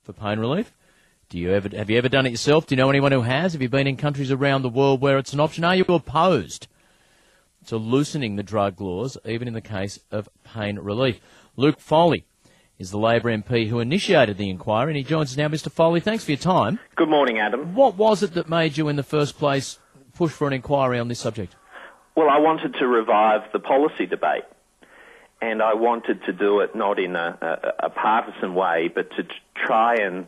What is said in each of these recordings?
for pain relief? Have you ever done it yourself? Do you know anyone who has? Have you been in countries around the world where it's an option? Are you opposed to loosening the drug laws, even in the case of pain relief? Luke Foley is the Labor MP who initiated the inquiry, and he joins us now. Mr. Foley, thanks for your time. Good morning, Adam. What was it that made you in the first place push for an inquiry on this subject? Well, I wanted to revive the policy debate, and I wanted to do it not in a partisan way, but to try and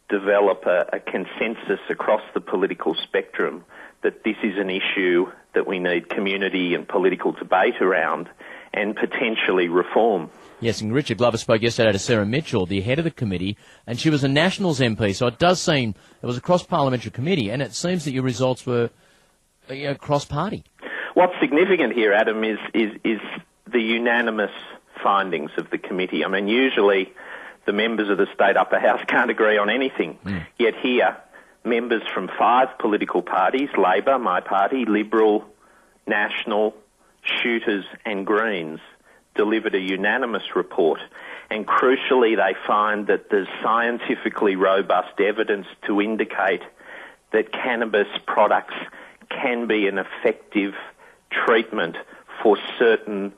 develop a consensus across the political spectrum that this is an issue that we need community and political debate around and potentially reform. Yes, and Richard Glover spoke yesterday to Sarah Mitchell, the head of the committee, and she was a Nationals MP, so it does seem it was a cross-parliamentary committee, and it seems that your results were cross-party. What's significant here, Adam, is the unanimous findings of the committee. I mean, usually the members of the state upper house can't agree on anything. Yet here, members from 5 political parties, Labor, my party, Liberal, National, Shooters and Greens, delivered a unanimous report. And crucially, they find that there's scientifically robust evidence to indicate that cannabis products can be an effective treatment for certain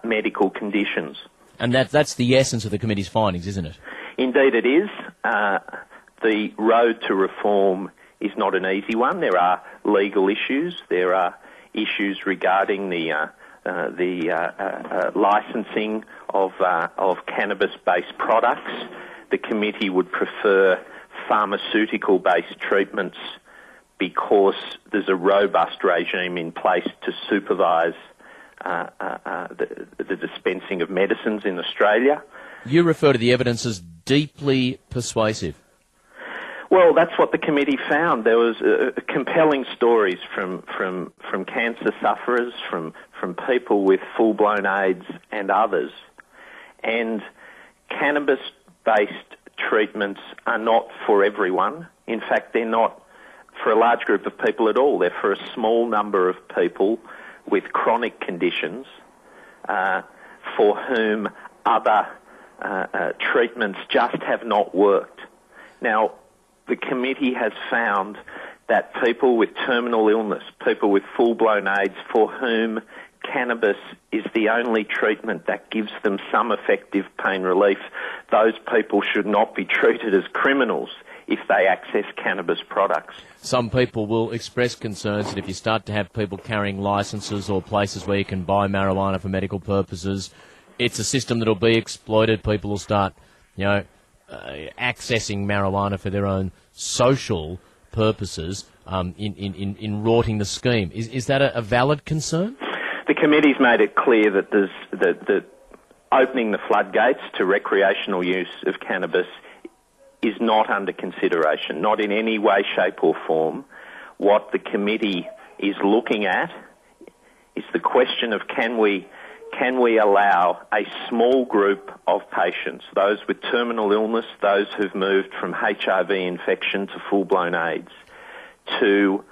medical conditions. And that's the essence of the committee's findings, isn't it? Indeed it is. The road to reform is not an easy one. There are legal issues. There are issues regarding the licensing of cannabis-based products. The committee would prefer pharmaceutical-based treatments because there's a robust regime in place to supervise the dispensing of medicines in Australia. You refer to the evidence as deeply persuasive. Well, that's what the committee found. There was compelling stories from cancer sufferers, from people with full-blown AIDS and others. And cannabis-based treatments are not for everyone. In fact, they're not for a large group of people at all. They're for a small number of people with chronic conditions for whom other treatments just have not worked. Now, the committee has found that people with terminal illness, people with full-blown AIDS, for whom cannabis is the only treatment that gives them some effective pain relief, those people should not be treated as criminals if they access cannabis products. Some people will express concerns that if you start to have people carrying licences or places where you can buy marijuana for medical purposes, it's a system that will be exploited. People will start, accessing marijuana for their own social purposes in rorting the scheme. Is that a valid concern? The committee's made it clear that that opening the floodgates to recreational use of cannabis is not under consideration, not in any way, shape or form. What the committee is looking at is the question of can we allow a small group of patients, those with terminal illness, those who've moved from HIV infection to full-blown AIDS, to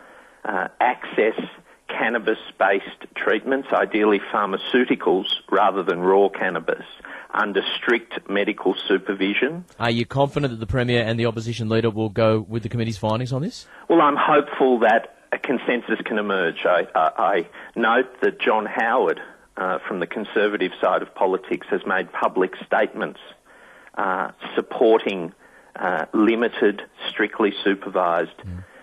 access cannabis-based treatments, ideally pharmaceuticals rather than raw cannabis, under strict medical supervision. Are you confident that the Premier and the Opposition Leader will go with the committee's findings on this? Well, I'm hopeful that a consensus can emerge. I note that John Howard, from the Conservative side of politics, has made public statements supporting limited, strictly supervised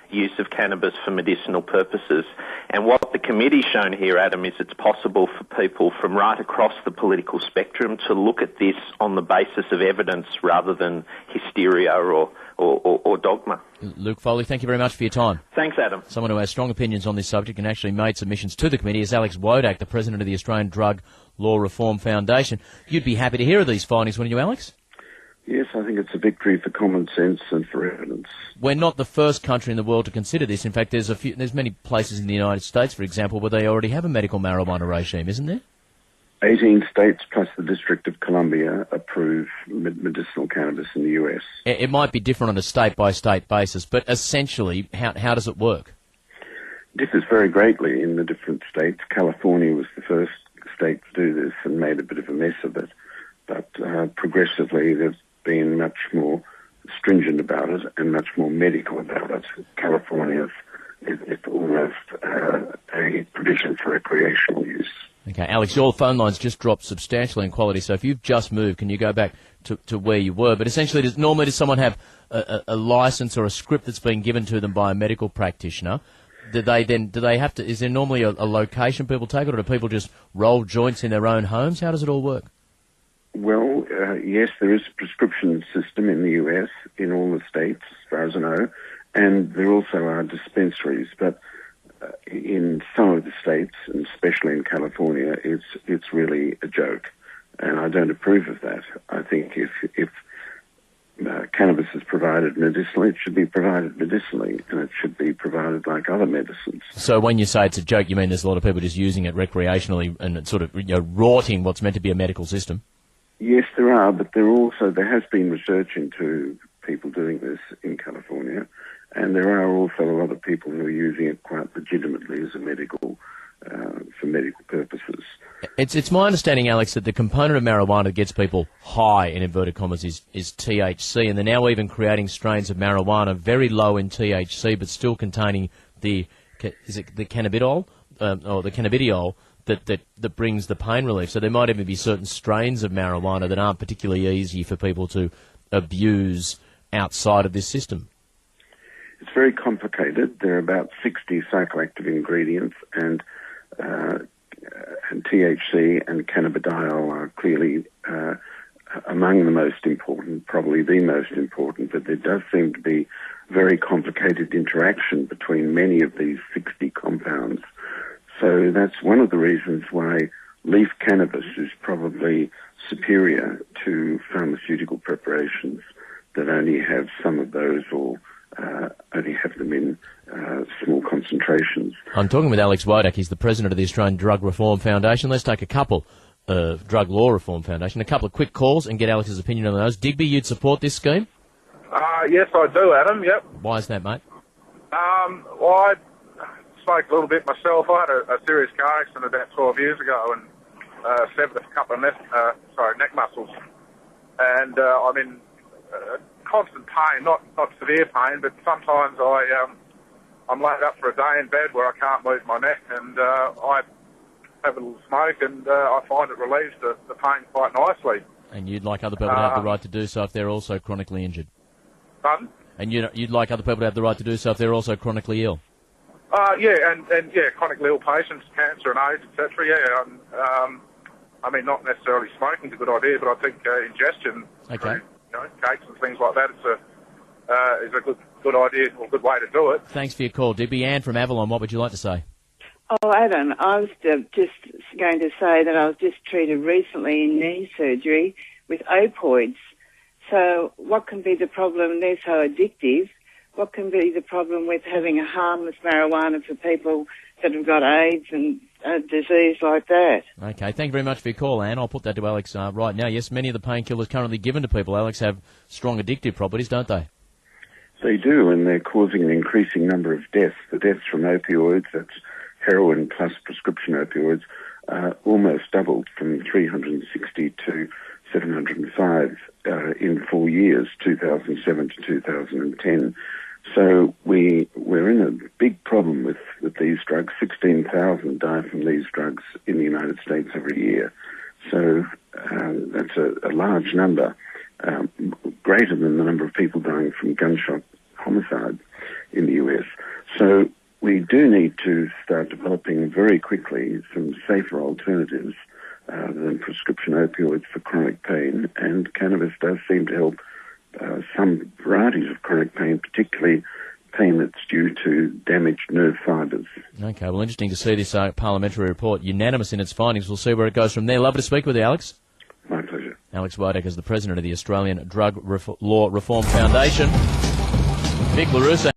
use of cannabis for medicinal purposes. And what the committee's shown here, Adam, is it's possible for people from right across the political spectrum to look at this on the basis of evidence rather than hysteria or dogma. Luke Foley, thank you very much for your time. Thanks, Adam. Someone who has strong opinions on this subject and actually made submissions to the committee is Alex Wodak, the President of the Australian Drug Law Reform Foundation. You'd be happy to hear of these findings, wouldn't you, Alex? Yes, I think it's a victory for common sense and for evidence. We're not the first country in the world to consider this. In fact, there's many places in the United States, for example, where they already have a medical marijuana regime, isn't there? 18 states plus the District of Columbia approve medicinal cannabis in the US. It might be different on a state-by-state basis, but essentially, how does it work? It differs very greatly in the different states. California was the first state to do this and made a bit of a mess of it. But progressively, there's been much more stringent about it and much more medical about it. California is almost a provision for recreational use. Okay, Alex, your phone line's just dropped substantially in quality, so if you've just moved, can you go back to where you were? But essentially, does someone have a license or a script that's been given to them by a medical practitioner? Do they have to, is there normally a location people take it, or do people just roll joints in their own homes? How does it all work? Well, yes, there is a prescription system in the US, in all the states, as far as I know, and there also are dispensaries, but in some of the states, and especially in California, it's really a joke, and I don't approve of that. I think if cannabis is provided medicinally, it should be provided medicinally, and it should be provided like other medicines. So when you say it's a joke, you mean there's a lot of people just using it recreationally and it's sort of rorting what's meant to be a medical system? Yes, there are, but there has been research into people doing this in California, and there are also a lot of people who are using it quite legitimately as a for medical purposes. It's my understanding, Alex, that the component of marijuana that gets people high, in inverted commas, is THC, and they're now even creating strains of marijuana very low in THC, but still containing the cannabidiol, or the cannabidiol, that brings the pain relief. So there might even be certain strains of marijuana that aren't particularly easy for people to abuse outside of this system. It's very complicated. There are about 60 psychoactive ingredients, and THC and cannabidiol are clearly among the most important, probably the most important, but there does seem to be very complicated interaction between many of these 60 compounds. So that's one of the reasons why leaf cannabis is probably superior to pharmaceutical preparations that only have some of those or only have them in small concentrations. I'm talking with Alex Wodak. He's the president of the Australian Drug Reform Foundation. Let's take a couple of Drug Law Reform Foundation, a couple of quick calls and get Alex's opinion on those. Digby, you'd support this scheme? Yes, I do, Adam, yep. Why is that, mate? Well, I smoked a little bit myself. I had a serious car accident about 12 years ago and severed a couple of neck muscles. And I'm in constant pain, not severe pain, but sometimes I'm laid up for a day in bed where I can't move my neck, and I have a little smoke, and I find it relieves the pain quite nicely. And you'd like other people to have the right to do so if they're also chronically injured? Pardon? And you'd like other people to have the right to do so if they're also chronically ill? Yeah, and chronically ill patients, cancer and AIDS, etc. Yeah, I mean, not necessarily smoking's a good idea, but I think ingestion, okay, cakes and things like that, is a good idea or good way to do it. Thanks for your call, Digby. Anne from Avalon, what would you like to say? Oh, Adam, I was just going to say that I was just treated recently in knee surgery with opioids. So what can be the problem? They're so addictive. What can be the problem with having a harmless marijuana for people that have got AIDS and a disease like that? Okay, thank you very much for your call, Anne. I'll put that to Alex right now. Yes, many of the painkillers currently given to people, Alex, have strong addictive properties, don't they? They do, and they're causing an increasing number of deaths. The deaths from opioids, that's heroin plus prescription opioids, almost doubled from 360 to 705 in 4 years, 2007 to 2010. So we're in a big problem with these drugs. 16,000 die from these drugs in the United States every year. So that's a large number, greater than the number of people dying from gunshot homicide in the US. So we do need to start developing very quickly some safer alternatives than prescription opioids for chronic pain, and cannabis does seem to help some varieties of chronic pain, particularly pain that's due to damaged nerve fibres. Okay, well, interesting to see this parliamentary report, unanimous in its findings. We'll see where it goes from there. Lovely to speak with you, Alex. My pleasure. Alex Wodak is the president of the Australian Drug Law Reform Foundation. Vic LaRusso.